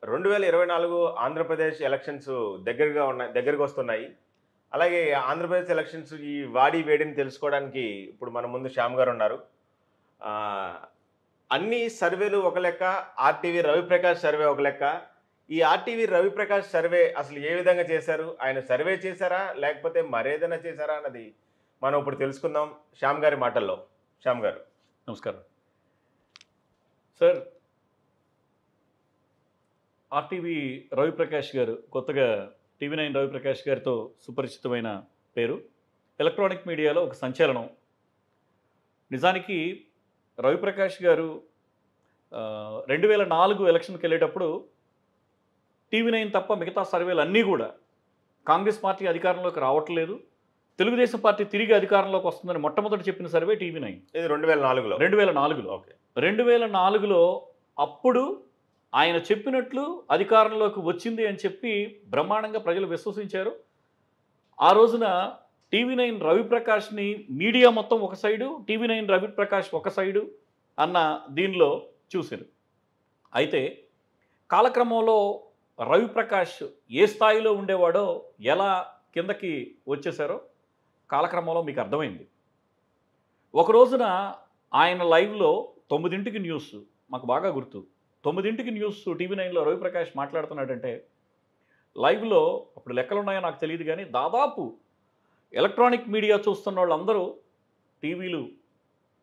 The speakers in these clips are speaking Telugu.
2024 ఆంధ్రప్రదేశ్ ఎలక్షన్స్ దగ్గరకొస్తున్నాయి. అలాగే ఆంధ్రప్రదేశ్ ఎలక్షన్స్ ఈ వాడి వేడిని తెలుసుకోవడానికి ఇప్పుడు మన ముందు శ్యామ్ గారున్నారు. ఆహ్, అన్ని సర్వేలు ఒక లెక్క, ఆర్‌టీవీ రవిప్రకాష్ సర్వే ఒక లెక్క. ఈ ఆర్‌టీవీ రవిప్రకాష్ సర్వే అసలు ఏ విధంగా చేశారు? ఆయన సర్వే చేశారా? లేకపోతే మరేదైనా చేశారా? అన్నది మనం ఇప్పుడు తెలుసుకుందాం శ్యామ్ గారి మాటల్లో. శ్యామ్ గారు. నమస్కారం సార్. ఆర్టీవీ రవిప్రకాష్ గారు, కొత్తగా టీవీ9 రవిప్రకాష్ గారితో సుపరిచితమైన పేరు. ఎలక్ట్రానిక్ మీడియాలో ఒక సంచలనం. నిజానికి రవిప్రకాష్ గారు 2004 ఎలక్షన్కి వెళ్ళేటప్పుడు టీవీ9 తప్ప మిగతా సర్వేలు అన్నీ కూడా కాంగ్రెస్ పార్టీ అధికారంలోకి రావట్లేదు, తెలుగుదేశం పార్టీ తిరిగి అధికారంలోకి వస్తుందని మొట్టమొదటి చెప్పిన సర్వే టీవీ9. ఇది 2004లో. 2004లో. ఓకే. 2004లో అప్పుడు ఆయన చెప్పినట్లు అధికారంలోకి వచ్చింది అని చెప్పి బ్రహ్మాండంగా ప్రజలు విశ్వసించారు. ఆ రోజున టీవీ9 రవిప్రకాష్ని మీడియా మొత్తం ఒక సైడు, టీవీ9 రవిప్రకాష్ ఒక సైడు అన్న దీనిలో చూశారు. అయితే కాలక్రమంలో రవిప్రకాష్ ఏ స్థాయిలో ఉండేవాడో, ఎలా కిందకి వచ్చేసారో కాలక్రమంలో మీకు అర్థమైంది. ఒక రోజున ఆయన లైవ్లో 9ంటికి న్యూస్, మాకు బాగా గుర్తు, 9ంటికి న్యూస్ టీవీ9లో రవిప్రకాష్ మాట్లాడుతున్నాడంటే లైవ్లో, అప్పుడు లెక్కలు ఉన్నాయో నాకు తెలియదు కానీ దాదాపు ఎలక్ట్రానిక్ మీడియా చూస్తున్న వాళ్ళందరూ టీవీలు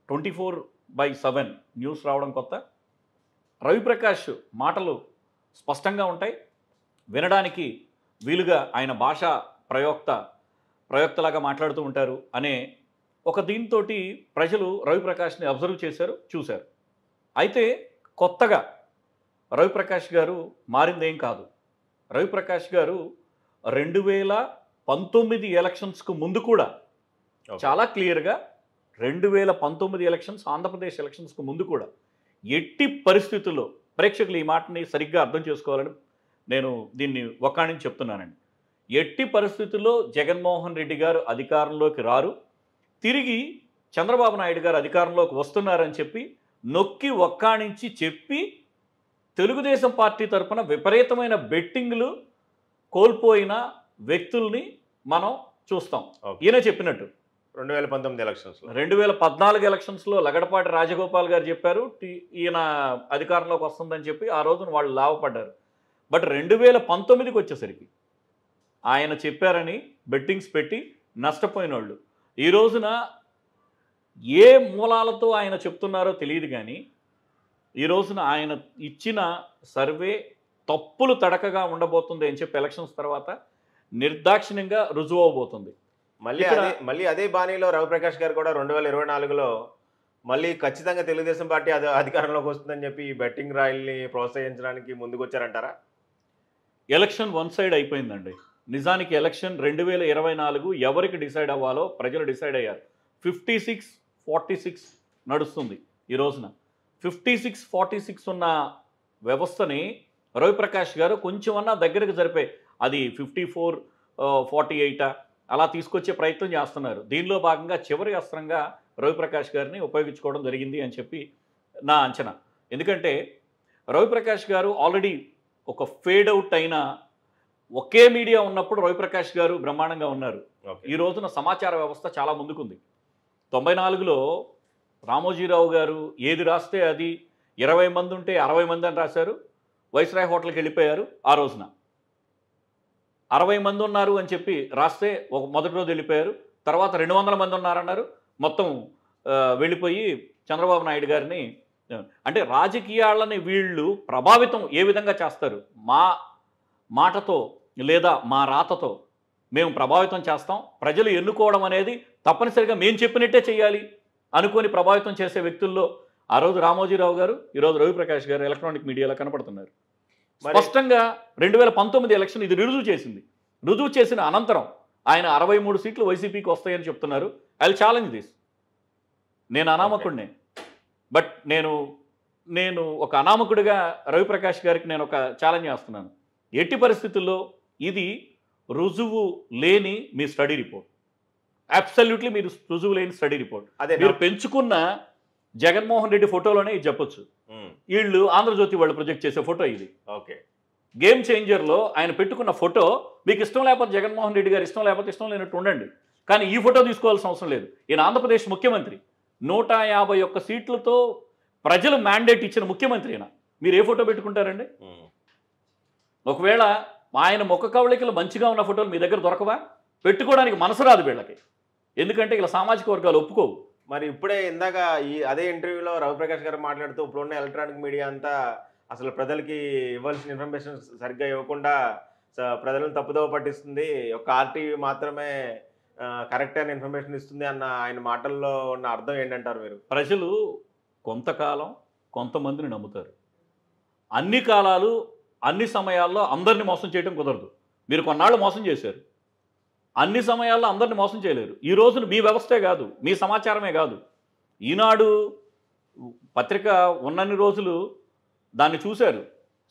24/7 న్యూస్ రావడం కొత్త. రవిప్రకాష్ మాటలు స్పష్టంగా ఉంటాయి, వినడానికి వీలుగా ఆయన భాషా ప్రయోక్తలాగా మాట్లాడుతూ ఉంటారు అనే ఒక దీంతో ప్రజలు రవిప్రకాష్ని అబ్జర్వ్ చేశారు, చూశారు. అయితే కొత్తగా రవిప్రకాష్ గారు మారిందేం కాదు. రవిప్రకాష్ గారు 2019 ఎలక్షన్స్కు ముందు కూడా చాలా క్లియర్గా 2019 ఎలక్షన్స్, ఆంధ్రప్రదేశ్ ఎలక్షన్స్కు ముందు కూడా ఎట్టి పరిస్థితుల్లో, ప్రేక్షకులు ఈ మాటని సరిగ్గా అర్థం చేసుకోవాలని నేను దీన్ని ఒక్కడిని చెప్తున్నానండి, ఎట్టి పరిస్థితుల్లో జగన్మోహన్ రెడ్డి గారు అధికారంలోకి రారు, తిరిగి చంద్రబాబు నాయుడు గారు అధికారంలోకి వస్తున్నారని చెప్పి నొక్కి ఒక్కాణించి చెప్పి తెలుగుదేశం పార్టీ తరఫున విపరీతమైన బెట్టింగ్లు కోల్పోయిన వ్యక్తుల్ని మనం చూస్తాం. ఈయన చెప్పినట్టు 2019 ఎలక్షన్స్లో, 2014 ఎలక్షన్స్లో లగడపాటి రాజగోపాల్ గారు చెప్పారు ఈయన అధికారంలోకి వస్తుందని చెప్పి, ఆ రోజున వాళ్ళు లాభపడ్డారు. బట్ 2019కి వచ్చేసరికి ఆయన చెప్పారని బెట్టింగ్స్ పెట్టి నష్టపోయిన వాళ్ళు ఈ రోజున ఏ మూలాలతో ఆయన చెప్తున్నారో తెలియదు కానీ, ఈ రోజున ఆయన ఇచ్చిన సర్వే తప్పులు తడకగా ఉండబోతుంది అని చెప్పి ఎలక్షన్స్ తర్వాత నిర్దాక్షిణ్యంగా రుజువు అవబోతుంది. మళ్ళీ అదే బాణీలో రవిప్రకాష్ గారు కూడా 2024లో మళ్ళీ ఖచ్చితంగా తెలుగుదేశం పార్టీ అధికారంలోకి వస్తుందని చెప్పి ఈ బెట్టింగ్ రాయల్ని ప్రోత్సహించడానికి ముందుకు వచ్చారంటారా? ఎలక్షన్ వన్ సైడ్ అయిపోయిందండి. నిజానికి ఎలక్షన్ 2024 ఎవరికి డిసైడ్ అవ్వాలో ప్రజలు డిసైడ్ అయ్యారు. 56-46 నడుస్తుంది ఈ రోజున. 56-46 ఉన్న వ్యవస్థని రవిప్రకాష్ గారు కొంచెమన్నా దగ్గరకు జరిపే, అది 54-48 అలా తీసుకొచ్చే ప్రయత్నం చేస్తున్నారు. దీనిలో భాగంగా చివరి అస్త్రంగా రవిప్రకాష్ గారిని ఉపయోగించుకోవడం జరిగింది అని చెప్పి నా అంచనా. ఎందుకంటే రవిప్రకాష్ గారు ఆల్రెడీ ఒక ఫేడ్ అవుట్ అయిన ఒకే మీడియా ఉన్నప్పుడు రవిప్రకాష్ గారు బ్రహ్మాండంగా ఉన్నారు. ఈ రోజున సమాచార వ్యవస్థ చాలా ముందుకుంది. 94లో రామోజీరావు గారు ఏది రాస్తే అది 20 మంది ఉంటే 60 మంది అని రాశారు. వైస్రాయ్ హోటల్కి వెళ్ళిపోయారు. ఆ రోజున 60 మంది ఉన్నారు అని చెప్పి రాస్తే ఒక మొదటి రోజు వెళ్ళిపోయారు. తర్వాత 200 మంది ఉన్నారన్నారు. మొత్తం వెళ్ళిపోయి చంద్రబాబు నాయుడు గారిని, అంటే రాజకీయాలని వీళ్ళు ప్రభావితం ఏ విధంగా చేస్తారు, మా మాటతో లేదా మా రాతతో మేము ప్రభావితం చేస్తాం, ప్రజలు ఎన్నుకోవడం అనేది తప్పనిసరిగా మేము చెప్పినట్టే చేయాలి అనుకొని ప్రభావితం చేసే వ్యక్తుల్లో ఆ రోజు రామోజీరావు గారు, ఈరోజు రవిప్రకాష్ గారు ఎలక్ట్రానిక్ మీడియాలో కనపడుతున్నారు. స్పష్టంగా 2019 ఎలక్షన్ ఇది రుజువు చేసింది. రుజువు చేసిన అనంతరం ఆయన 63 సీట్లు వైసీపీకి వస్తాయని చెప్తున్నారు. I will challenge this. నేను అనామకుడినే, బట్ నేను ఒక అనామకుడిగా రవిప్రకాష్ గారికి నేను ఒక ఛాలెంజ్ చేస్తున్నాను. ఎట్టి పరిస్థితుల్లో ఇది రుజువు లేని మీ స్టడీ రిపోర్ట్, అబ్సల్యూట్లీ మీరు రుజువు లేని స్టడీ రిపోర్ట్. అదే మీరు పెంచుకున్న జగన్మోహన్ రెడ్డి ఫోటోలోనే ఇది చెప్పొచ్చు. వీళ్ళు ఆంధ్రజ్యోతి వాళ్ళు ప్రొజెక్ట్ చేసే ఫోటో ఇది. ఓకే. గేమ్ చేంజర్లో ఆయన పెట్టుకున్న ఫోటో మీకు ఇష్టం లేకపోతే జగన్మోహన్ రెడ్డి గారు ఇష్టం లేకపోతే ఇష్టం లేనట్టు ఉండండి, కానీ ఈ ఫోటో తీసుకోవాల్సిన అవసరం లేదు. ఈయన ఆంధ్రప్రదేశ్ ముఖ్యమంత్రి, 151 సీట్లతో ప్రజలు మ్యాండేట్ ఇచ్చిన ముఖ్యమంత్రి అయినా మీరు ఏ ఫోటో పెట్టుకుంటారండి? ఒకవేళ ఆయన ముఖ కవళికలు మంచిగా ఉన్న ఫోటోలు మీ దగ్గర దొరకవా? పెట్టుకోవడానికి మనసు రాదు వీళ్ళకి, ఎందుకంటే ఇలా సామాజిక వర్గాలు ఒప్పుకోవు. మరి ఇప్పుడే ఇందాక అదే ఇంటర్వ్యూలో రవిప్రకాష్ గారు మాట్లాడుతూ ఇప్పుడున్న ఎలక్ట్రానిక్ మీడియా అంతా అసలు ప్రజలకి ఇవ్వాల్సిన ఇన్ఫర్మేషన్ సరిగ్గా ఇవ్వకుండా ప్రజలను తప్పుదోవ పట్టిస్తుంది, ఒక ఆర్టీవీ మాత్రమే కరెక్ట్ అయిన ఇన్ఫర్మేషన్ ఇస్తుంది అన్న ఆయన మాటల్లో ఉన్న అర్థం ఏంటంటారు మీరు? ప్రజలు కొంతకాలం కొంతమందిని నమ్ముతారు. అన్ని కాలాలు అన్ని సమయాల్లో అందరిని మోసం చేయడం కుదరదు. మీరు కొన్నాళ్ళు మోసం చేశారు, అన్ని సమయాల్లో అందరిని మోసం చేయలేరు. ఈ రోజున మీ వ్యవస్థే కాదు, మీ సమాచారమే కాదు, ఈనాడు పత్రిక ఉన్నన్ని రోజులు దాన్ని చూశారు.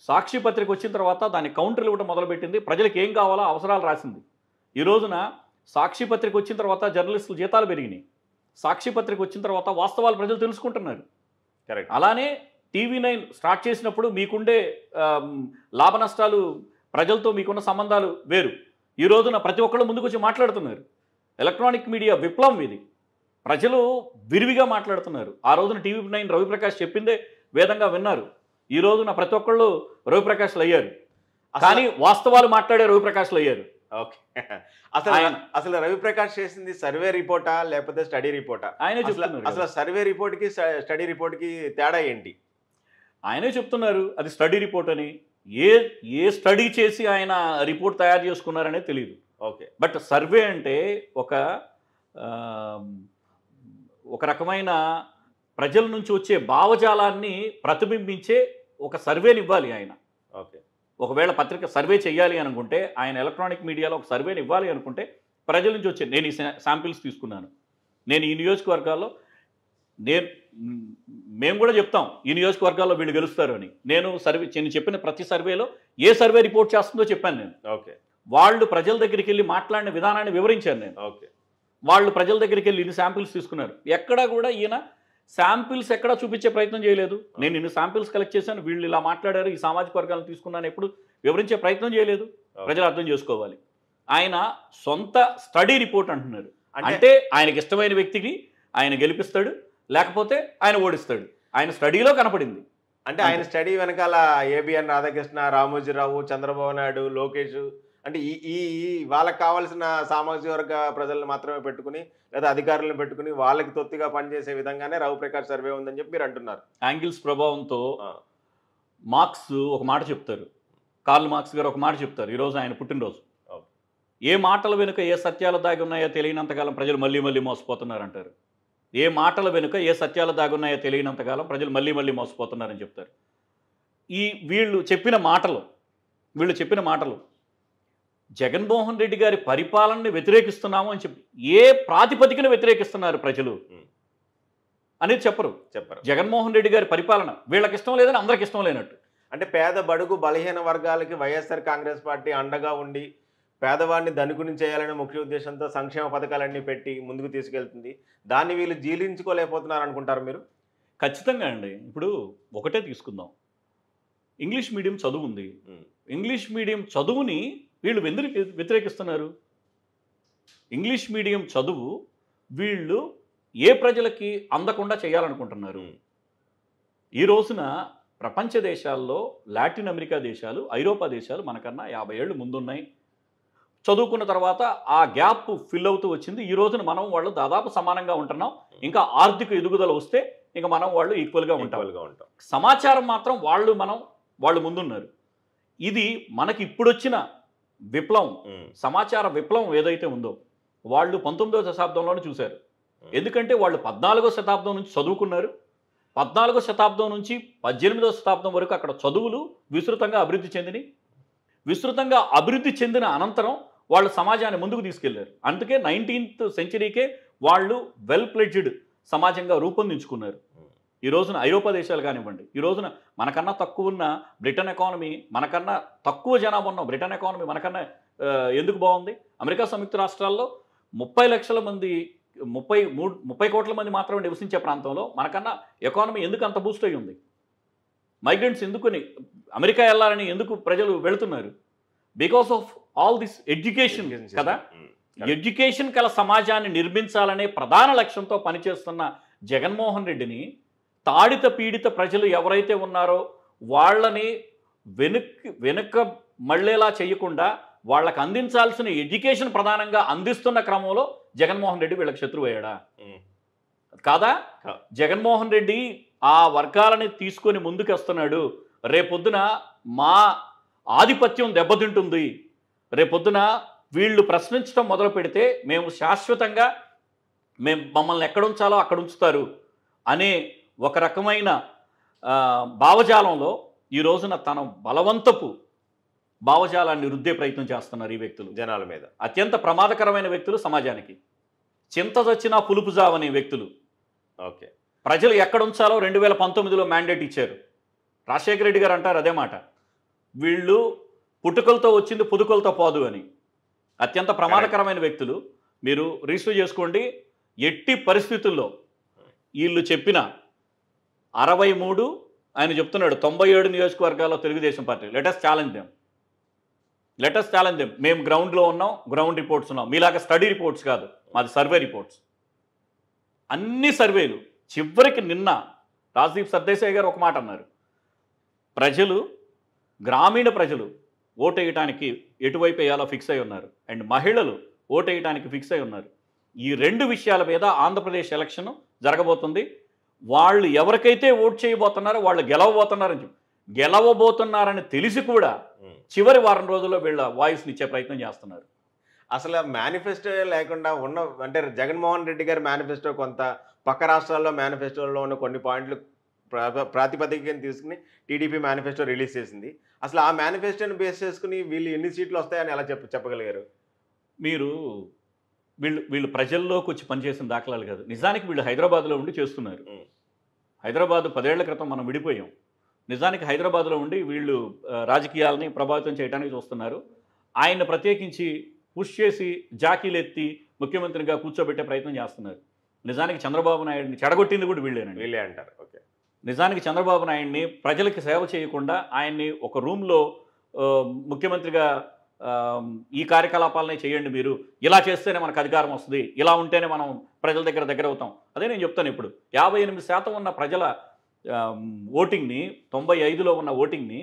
సాక్షి పత్రిక వచ్చిన తర్వాత దాన్ని కౌంటర్లు ఇవ్వడం మొదలుపెట్టింది, ప్రజలకు ఏం కావాలో అవసరాలు రాసింది. ఈ రోజున సాక్షి పత్రిక వచ్చిన తర్వాత జర్నలిస్టుల జీతాలు పెరిగినాయి, సాక్షి పత్రిక వచ్చిన తర్వాత వాస్తవాలు ప్రజలు తెలుసుకుంటున్నారు. కరెక్ట్. అలానే TV9 స్టార్ట్ చేసినప్పుడు మీకుండే లాభ నష్టాలు, ప్రజలతో మీకున్న సంబంధాలు వేరు. ఈ రోజున ప్రతి ఒక్కళ్ళు ముందుకు వచ్చి మాట్లాడుతున్నారు. ఎలక్ట్రానిక్ మీడియా విప్లవం ఇది, ప్రజలు విరివిగా మాట్లాడుతున్నారు. ఆ రోజున TV9 రవిప్రకాష్ చెప్పిందే వేదంగా విన్నారు. ఈ రోజున ప్రతి ఒక్కళ్ళు రవిప్రకాష్లు అయ్యారు, కానీ వాస్తవాలు మాట్లాడే రవిప్రకాష్లు అయ్యారు. ఓకే. అసలు రవిప్రకాష్ చేసింది సర్వే రిపోర్టా లేకపోతే స్టడీ రిపోర్టా? ఆయనే చెప్తున్నారు. అసలు సర్వే రిపోర్ట్కి స్టడీ రిపోర్ట్కి తేడా ఏంటి? ఆయనే చెప్తున్నారు అది స్టడీ రిపోర్ట్ అని. ఏ స్టడీ చేసి ఆయన రిపోర్ట్ తయారు చేసుకున్నారనే తెలియదు. ఓకే. బట్ సర్వే అంటే ఒక రకమైన ప్రజల నుంచి వచ్చే భావజాలాన్ని ప్రతిబింబించే ఒక సర్వేని ఇవ్వాలి ఆయన. ఓకే. ఒకవేళ పత్రిక సర్వే చేయాలి అనుకుంటే, ఆయన ఎలక్ట్రానిక్ మీడియాలో ఒక సర్వేని ఇవ్వాలి అనుకుంటే ప్రజల నుంచి వచ్చే, నేను ఈ శాంపిల్స్ తీసుకున్నాను, నేను ఈ నియోజకవర్గాల్లో మేము కూడా చెప్తాం ఈ నియోజకవర్గాల్లో వీళ్ళు గెలుస్తారు అని. నేను చెప్పిన ప్రతి సర్వేలో ఏ సర్వే రిపోర్ట్ చేస్తుందో చెప్పాను నేను. ఓకే. వాళ్ళు ప్రజల దగ్గరికి వెళ్ళి మాట్లాడిన విధానాన్ని వివరించాను నేను. ఓకే. వాళ్ళు ప్రజల దగ్గరికి వెళ్ళి ఇన్ని శాంపిల్స్ తీసుకున్నారు. ఎక్కడా కూడా ఈయన శాంపిల్స్ ఎక్కడా చూపించే ప్రయత్నం చేయలేదు. నేను ఇన్ని శాంపిల్స్ కలెక్ట్ చేశాను, వీళ్ళు ఇలా మాట్లాడారు, ఈ సామాజిక వర్గాలను తీసుకున్నాను, ఎప్పుడు వివరించే ప్రయత్నం చేయలేదు. ప్రజలు అర్థం చేసుకోవాలి. ఆయన సొంత స్టడీ రిపోర్ట్ అంటున్నారు. అంటే ఆయనకి ఇష్టమైన వ్యక్తికి ఆయన గెలిపిస్తాడు, లేకపోతే ఆయన ఓడిస్తాడు. ఆయన స్టడీలో కనపడింది. అంటే ఆయన స్టడీ వెనకాల ఏబిఎన్ రాధాకృష్ణ, రామోజీరావు, చంద్రబాబు నాయుడు, లోకేష్, అంటే ఈ వాళ్ళకి కావాల్సిన సామాజిక వర్గ ప్రజలను మాత్రమే పెట్టుకుని లేదా అధికారులను పెట్టుకుని వాళ్ళకి తొత్తిగా పనిచేసే విధంగానే రవిప్రకాష్ సర్వే ఉందని చెప్పి మీరు అంటున్నారు. యాంగిల్స్ ప్రభావంతో మార్క్స్ ఒక మాట చెప్తారు, కార్ల్ మార్క్స్ గారు ఒక మాట చెప్తారు. ఈరోజు ఆయన పుట్టినరోజు. ఏ మాటల వెనుక ఏ సత్యాలు దాగి ఉన్నాయో తెలియనంతకాలం ప్రజలు మళ్ళీ మళ్ళీ మోసపోతున్నారంటారు. ఏ మాటల వెనుక ఏ సత్యాలు దాగి ఉన్నాయో తెలియనంతకాలం ప్రజలు మళ్ళీ మళ్ళీ మోసపోతున్నారని చెప్తారు. వీళ్ళు చెప్పిన మాటలు జగన్మోహన్ రెడ్డి గారి పరిపాలనని వ్యతిరేకిస్తున్నాము అని చెప్పి ఏ ప్రాతిపదికన వ్యతిరేకిస్తున్నారు ప్రజలు అనేది చెప్పరు. జగన్మోహన్ రెడ్డి గారి పరిపాలన వీళ్ళకి ఇష్టం లేదని అందరికి ఇష్టం లేనట్టు. అంటే పేద బడుగు బలహీన వర్గాలకి వైఎస్ఆర్ కాంగ్రెస్ పార్టీ అండగా ఉండి పేదవాడిని ధనికుని చేయాలనే ముఖ్య ఉద్దేశంతో సంక్షేమ పథకాలన్నీ పెట్టి ముందుకు తీసుకెళ్తుంది. దాన్ని వీళ్ళు జీర్ణించుకోలేకపోతున్నారు అనుకుంటారు మీరు? ఖచ్చితంగా అండి. ఇప్పుడు ఒకటే తీసుకుందాం, ఇంగ్లీష్ మీడియం చదువు ఉంది. ఇంగ్లీష్ మీడియం చదువుని వీళ్ళు ఎందుకు వ్యతిరేకిస్తున్నారు? ఇంగ్లీష్ మీడియం చదువు వీళ్ళు ఏ ప్రజలకి అందకుండా చేయాలనుకుంటున్నారు? ఈ రోజున ప్రపంచ దేశాల్లో లాటిన్ అమెరికా దేశాలు, ఐరోపా దేశాలు మనకన్నా 50 ఏళ్ళు ముందున్నాయి. చదువుకున్న తర్వాత ఆ గ్యాప్ ఫిల్ అవుతూ వచ్చింది. ఈ రోజున మనం వాళ్ళు దాదాపు సమానంగా ఉంటున్నాం. ఇంకా ఆర్థిక ఎదుగుదల వస్తే ఇంకా మనం వాళ్ళు ఈక్వల్గా ఉంటాం. సమాచారం మాత్రం వాళ్ళు ముందున్నారు. ఇది మనకి ఇప్పుడొచ్చిన విప్లవం, సమాచార విప్లవం ఏదైతే ఉందో వాళ్ళు 19వ శతాబ్దంలోనే చూశారు. ఎందుకంటే వాళ్ళు 14వ శతాబ్దం నుంచి చదువుకున్నారు. 14వ శతాబ్దం నుంచి 18వ శతాబ్దం వరకు అక్కడ చదువులు విస్తృతంగా అభివృద్ధి చెందిన అనంతరం వాళ్ళు సమాజాన్ని ముందుకు తీసుకెళ్లారు. అందుకే 19th సెంచరీకే వాళ్ళు వెల్ ప్లెడ్జ్డ్ సమాజంగా రూపొందించుకున్నారు. ఈ రోజున ఐరోపా దేశాలు కానివ్వండి, ఈ రోజున మనకన్నా తక్కువ ఉన్న బ్రిటన్ ఎకానమీ, మనకన్నా తక్కువ జనాభా ఉన్న బ్రిటన్ ఎకానమీ మనకన్నా ఎందుకు బాగుంది? అమెరికా సంయుక్త రాష్ట్రాల్లో 30 లక్షల మంది 30 కోట్ల మంది మాత్రమే నివసించే ప్రాంతంలో మనకన్నా ఎకానమీ ఎందుకు అంత బూస్ట్ అయ్యి ఉంది? మైగ్రెంట్స్ ఎందుకని అమెరికా వెళ్ళాలని ఎందుకు ప్రజలు వెళుతున్నారు? Because of all this education కదా. ఎడ్యుకేషన్ కల సమాజాన్ని నిర్మించాలనే ప్రధాన లక్ష్యంతో పనిచేస్తున్న జగన్మోహన్ రెడ్డిని తాడిత పీడిత ప్రజలు ఎవరైతే ఉన్నారో వాళ్ళని వెనుక మళ్ళేలా చేయకుండా వాళ్ళకి అందించాల్సిన ఎడ్యుకేషన్ ప్రధానంగా అందిస్తున్న క్రమంలో జగన్మోహన్ రెడ్డి వీళ్ళకి శత్రువు అయ్యాడా కాదా? జగన్మోహన్ రెడ్డి ఆ వర్గాలని తీసుకొని ముందుకు వస్తున్నాడు. రేపొద్దున మా ఆధిపత్యం దెబ్బతింటుంది, రేపొద్దున వీళ్ళు ప్రశ్నించడం మొదలు పెడితే మేము శాశ్వతంగా మమ్మల్ని ఎక్కడ ఉంచాలో అక్కడ ఉంచుతారు అనే ఒక రకమైన భావజాలంలో ఈ రోజున తన బలవంతపు భావజాలాన్ని రుద్దే ప్రయత్నం చేస్తున్నారు ఈ వ్యక్తులు జనాల మీద. అత్యంత ప్రమాదకరమైన వ్యక్తులు సమాజానికి. చింత చచ్చినా పులుపు జావనే వ్యక్తులు. ఓకే, ప్రజలు ఎక్కడ ఉంచాలో 2019లో మ్యాండేట్ ఇచ్చారు. రాజశేఖర రెడ్డి గారు అంటారు అదే మాట, వీళ్ళు పుట్టుకలతో వచ్చింది పుదుకలతో పోదు అని. అత్యంత ప్రమాదకరమైన వ్యక్తులు. మీరు రిజిస్టర్ చేసుకోండి. ఎట్టి పరిస్థితుల్లో వీళ్ళు చెప్పిన 63 ఆయన చెప్తున్నాడు 97 నియోజకవర్గాల్లో Telugu Desam party let's challenge them. మేము గ్రౌండ్లో ఉన్నాం, గ్రౌండ్ రిపోర్ట్స్ ఉన్నాం. మీలాగా స్టడీ రిపోర్ట్స్ కాదు, మాది సర్వే రిపోర్ట్స్. అన్ని సర్వేలు చివరికి నిన్న రాజ్దీప్ సర్దేశాయ్ గారు ఒక మాట అన్నారు, గ్రామీణ ప్రజలు ఓటేయటానికి ఎటువైపు వేయాలో ఫిక్స్ అయి ఉన్నారు, అండ్ మహిళలు ఓటేయటానికి ఫిక్స్ అయి ఉన్నారు. ఈ 2 విషయాల మీద ఆంధ్రప్రదేశ్ ఎలక్షన్ జరగబోతుంది. వాళ్ళు ఎవరికైతే ఓట్ చేయబోతున్నారో వాళ్ళు గెలవబోతున్నారని తెలిసి కూడా చివరి వారం రోజుల్లో వీళ్ళ వాయిస్ని ఇచ్చే ప్రయత్నం చేస్తున్నారు. అసలు మేనిఫెస్టో లేకుండా ఉన్న అంటే జగన్మోహన్ రెడ్డి గారి మేనిఫెస్టో కొంత పక్క రాష్ట్రాల్లో మేనిఫెస్టోలో ఉన్న కొన్ని పాయింట్లు ప్రాతిపదికను తీసుకుని టీడీపీ మేనిఫెస్టో రిలీజ్ చేసింది. అసలు ఆ మేనిఫెస్టోని బేస్ చేసుకుని వీళ్ళు ఎన్ని సీట్లు వస్తాయని ఎలా చెప్పగలిగారు మీరు? వీళ్ళు ప్రజల్లోకి వచ్చి పనిచేసిన దాఖలాలు కాదు. నిజానికి వీళ్ళు హైదరాబాద్లో ఉండి చేస్తున్నారు. హైదరాబాద్ 10 ఏళ్ల క్రితం మనం విడిపోయాం. నిజానికి హైదరాబాద్లో ఉండి వీళ్ళు రాజకీయాలని ప్రభావితం చేయడానికి చూస్తున్నారు. ఆయన ప్రత్యేకించి పుష్ చేసి జాకీలు ఎత్తి ముఖ్యమంత్రిగా కూర్చోబెట్టే ప్రయత్నం చేస్తున్నారు. నిజానికి చంద్రబాబు నాయుడిని చెడగొట్టింది కూడా వీళ్ళే అంటారు. ఓకే, నిజానికి చంద్రబాబు నాయుడిని ప్రజలకి సేవ చేయకుండా ఆయన్ని ఒక రూమ్లో ముఖ్యమంత్రిగా ఈ కార్యకలాపాలనే చేయండి, మీరు ఇలా చేస్తేనే మనకు అధికారం వస్తుంది, ఇలా ఉంటేనే మనం ప్రజల దగ్గర అవుతాం. అదే నేను చెప్తాను. ఇప్పుడు 58% ఉన్న ప్రజల ఓటింగ్ని 95లో ఉన్న ఓటింగ్ని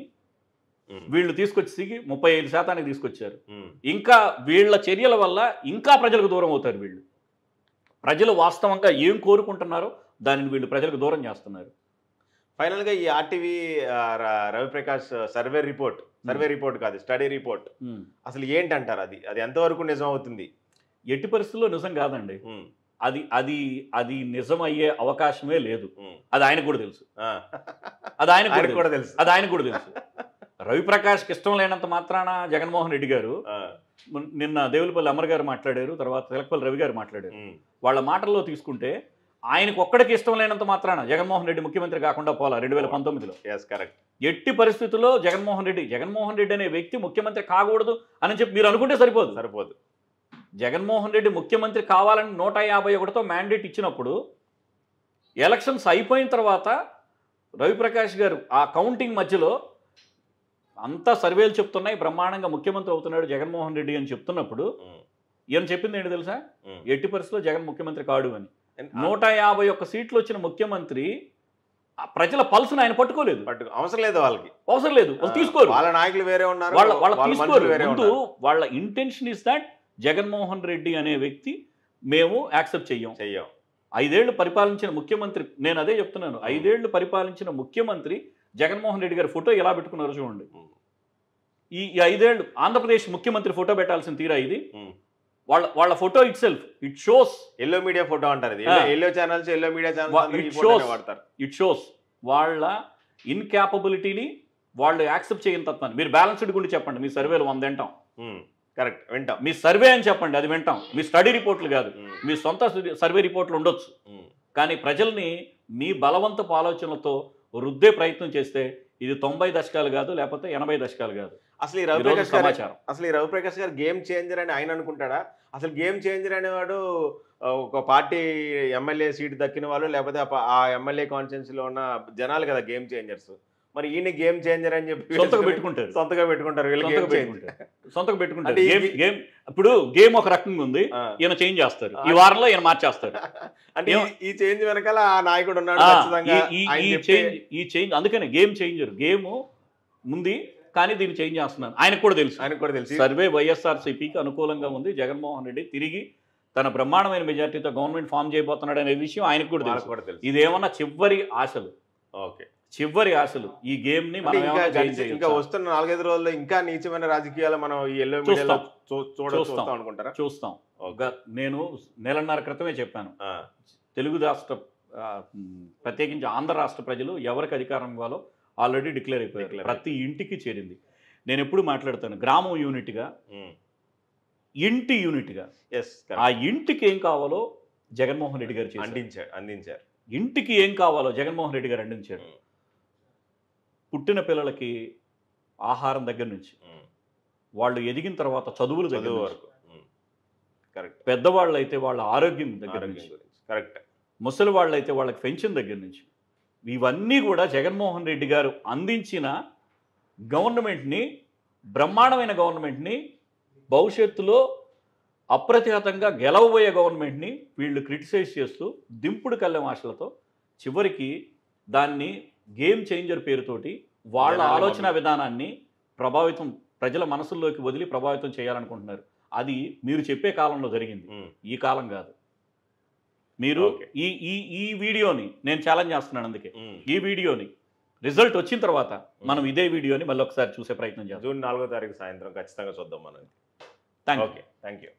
వీళ్ళు తీసుకొచ్చి 35% తీసుకొచ్చారు. ఇంకా వీళ్ళ చర్యల వల్ల ఇంకా ప్రజలకు దూరం అవుతారు. ప్రజలు వాస్తవంగా ఏం కోరుకుంటున్నారో దానిని వీళ్ళు ప్రజలకు దూరం చేస్తున్నారు. ఫైనల్గా ఈ ఆర్టీవీ రవిప్రకాష్ సర్వే రిపోర్ట్ కాదు, స్టడీ రిపోర్ట్ అసలు ఏంటంటారు? అది ఎంతవరకు నిజం అవుతుంది? ఎట్టి పరిస్థితుల్లో నిజం కాదండి. అది నిజం అయ్యే అవకాశమే లేదు. అది ఆయనకు కూడా తెలుసు. అది ఆయనకు కూడా తెలుసు. రవిప్రకాష్కి ఇష్టం లేనంత మాత్రాన జగన్మోహన్ రెడ్డి గారు నిన్న దేవులపల్లి అమర్ గారు మాట్లాడారు, తర్వాత తెలకపల్లి రవి గారు మాట్లాడారు. వాళ్ళ మాటల్లో తీసుకుంటే ఆయనకు ఒక్కడికి ఇష్టం లేనంత మాత్రాన జగన్మోహన్ రెడ్డి ముఖ్యమంత్రి కాకుండా పోలా 2019లో. ఎట్టి పరిస్థితుల్లో జగన్మోహన్ రెడ్డి అనే వ్యక్తి ముఖ్యమంత్రి కాకూడదు అని చెప్పి మీరు అనుకుంటే సరిపోదు. జగన్మోహన్ రెడ్డి ముఖ్యమంత్రి కావాలని 151తో మ్యాండేట్ ఇచ్చినప్పుడు ఎలక్షన్స్ అయిపోయిన తర్వాత రవిప్రకాష్ గారు ఆ కౌంటింగ్ మధ్యలో అంతా సర్వేలు చెప్తున్నాయి బ్రహ్మాండంగా ముఖ్యమంత్రి అవుతున్నాడు జగన్మోహన్ రెడ్డి అని చెప్తున్నప్పుడు ఈయన చెప్పింది ఏంటి తెలుసా? ఎట్టి పరిస్థితుల్లో జగన్ ముఖ్యమంత్రి కాడు అని. 151 సీట్లు వచ్చిన ముఖ్యమంత్రి ప్రజల పల్సును ఆయన పట్టుకోలేదు. అవసరం లేదు, వాళ్ళు తీసుకోరు. వాళ్ళ నాయకులు వేరే ఉన్నారు, వాళ్ళు తీసుకోరు. ముందు వాళ్ళ intention is that Jaganmohan Reddy అనే వ్యక్తి మేము యాక్సెప్ట్ చెయ్యం. 5 ఏళ్లు పరిపాలించిన ముఖ్యమంత్రి, నేను అదే చెప్తున్నాను, 5 ఏళ్లు పరిపాలించిన ముఖ్యమంత్రి జగన్మోహన్ రెడ్డి గారి ఫోటో ఎలా పెట్టుకున్నారు చూడండి. ఈ 5 ఏళ్లు ఆంధ్రప్రదేశ్ ముఖ్యమంత్రి ఫోటో పెట్టాల్సిన తీరా ఇది. వాళ్ళ photo it self it shows yellow media photo అంటారు. ఇట్ షోస్ వాళ్ళ ఇన్క్యాపబిలిటీని వాళ్ళు యాక్సెప్ట్ చేయని తత్వాన్ని. మీరు బ్యాలెన్స్డ్ గురించి చెప్పండి, మీ సర్వేలు 100 వింటాం. కరెక్ట్, వింటాం. మీ సర్వే అని చెప్పండి, అది వింటాం. మీ స్టడీ రిపోర్ట్లు కాదు, మీ సొంత సర్వే రిపోర్ట్లు ఉండొచ్చు. కానీ ప్రజల్ని మీ బలవంతపు ఆలోచనలతో రుద్దే ప్రయత్నం చేస్తే ఇది 90 దశకాలు కాదు, లేకపోతే 80 దశకాలు కాదు. అసలు ఈ రవిప్రకాష్ గారు గేమ్ చేంజర్ అని ఆయన అనుకుంటాడా? అసలు గేమ్ చేంజర్ అనేవాడు ఒక పార్టీ ఎమ్మెల్యే సీటు దక్కిన వాళ్ళు, లేకపోతే ఆ ఎమ్మెల్యే కాన్స్టిట్యున్సీలో ఉన్న జనాలు కదా గేమ్ చేంజర్స్. మరి ఈయన గేమ్ చేంజర్ అని చెప్పి సొంతగా పెట్టుకుంటారు. సొంతగా పెట్టుకుంటారు వీళ్ళు సొంతగా game changer. పెట్టుకుంటారు. సొంతగా పెట్టుకుంటారు. అంటే గేమ్ గేమ్ ఇప్పుడు గేమ్ ఒక రకంగా ఉంది, ఆ. ఈయన చేంజ్ చేస్తారు. ఈ వారంలో ఈయన మార్చేస్తారు. అంటే ఏం- ఈ చేంజ్ వెనకాల ఆ నాయకుడు ఉన్నాడు ఆ, ఖచ్చితంగా. ఆయన ఈ చెప్తే- చేంజ్ ఈ చేంజ్ అందుకనే గేమ్ చేంజర్. గేమ్ ఉంది కానీ దీన్ని చేంజ్ చేస్తున్నాను ఆయనకు కూడా తెలుసు. ఆయనకు కూడా తెలిసి సర్వే వైఎస్ఆర్సీపీకి అనుకూలంగా ఉంది. జగన్మోహన్ రెడ్డి తిరిగి తన బ్రహ్మాండమైన మెజార్టీతో గవర్నమెంట్ ఫామ్ చేయబోతున్నాడు అనే విషయం ఆయనకు కూడా వాళ్ళకు తెలుసు. కూడా తెలుసు. ఇదేమన్నా చివరి ఆశలు, ఓకే. చివరి ఆశలు. ఈ గేమ్ ని అంటే మనం ఇంకా ఏమన్నా change ఇంకా చేయొచ్చా? వస్తున్న 4-5 రోజుల్లో ఇంకా నీచమైన రాజకీయాలు మనం ఈ ఎల్లో మీడియాలో చూస్తాం అనుకుంటారా? చూస్తాం. ఓకే. నేను నెలన్నర క్రితమే చెప్పాను, ఆ, తెలుగు రాష్ట్ర ప్రత్యేకించి ఆంధ్ర రాష్ట్ర ప్రజలు ఎవరికి అధికారం ఇవ్వాలో ఆల్రెడీ డిక్లేర్ అయిపోయారు. Declare ప్రతి ఇంటికి చేరింది. నేను ఎప్పుడు మాట్లాడతాను గ్రామం యూనిట్గా, ఉమ్. ఇంటి యూనిట్గా. Yes, correct. ఆ ఇంటికి ఏం కావాలో జగన్మోహన్ రెడ్డి గారు చేశారు. అందించారు. ఇంటికి ఏం కావాలో జగన్మోహన్ రెడ్డి గారు అందించారు. ఉమ్. పుట్టిన పిల్లలకి ఆహారం దగ్గర నుంచి, ఉమ్. వాళ్ళు ఎదిగిన తర్వాత చదువుల దగ్గర చదువు నుంచి, వరకు. కరెక్ట్. పెద్దవాళ్ళు అయితే వాళ్ళ ఆరోగ్యం దగ్గర ఆరోగ్యం నుంచి, గురించి కరెక్ట్. ముసలి వాళ్ళు అయితే వాళ్ళకి పెన్షన్ దగ్గర నుంచి, ఇవన్నీ కూడా జగన్మోహన్ రెడ్డి గారు అందించిన గవర్నమెంట్ని, బ్రహ్మాండమైన గవర్నమెంట్ని, భవిష్యత్తులో అప్రతిహతంగా గెలవబోయే గవర్నమెంట్ని వీళ్ళు క్రిటిసైజ్ చేస్తూ దింపుడు కళ్ళెం ఆశలతో చివరికి దాన్ని గేమ్ చేంజర్ పేరుతోటి వాళ్ళ జనాల ఆలోచన విధానాన్ని ప్రభావితం, ప్రజల మనసుల్లోకి వదిలి ప్రభావితం చేయాలనుకుంటున్నారు. అది మీరు చెప్పే కాలంలో జరిగింది, ఉమ్. ఈ కాలం కాదు. మీరు Okay. ఈ ఈ ఈ వీడియోని నేను ఛాలెంజ్ చేస్తున్నాను. అందుకే ఉమ్. ఈ వీడియోని రిజల్ట్ వచ్చిన తర్వాత మనం ఇదే వీడియోని మళ్ళీ ఒకసారి చూసే ప్రయత్నం చేద్దాం. జూన్ 4వ తారీఖు సాయంత్రం ఖచ్చితంగా చూద్దాం మనం. Thank you. Okay, thank you.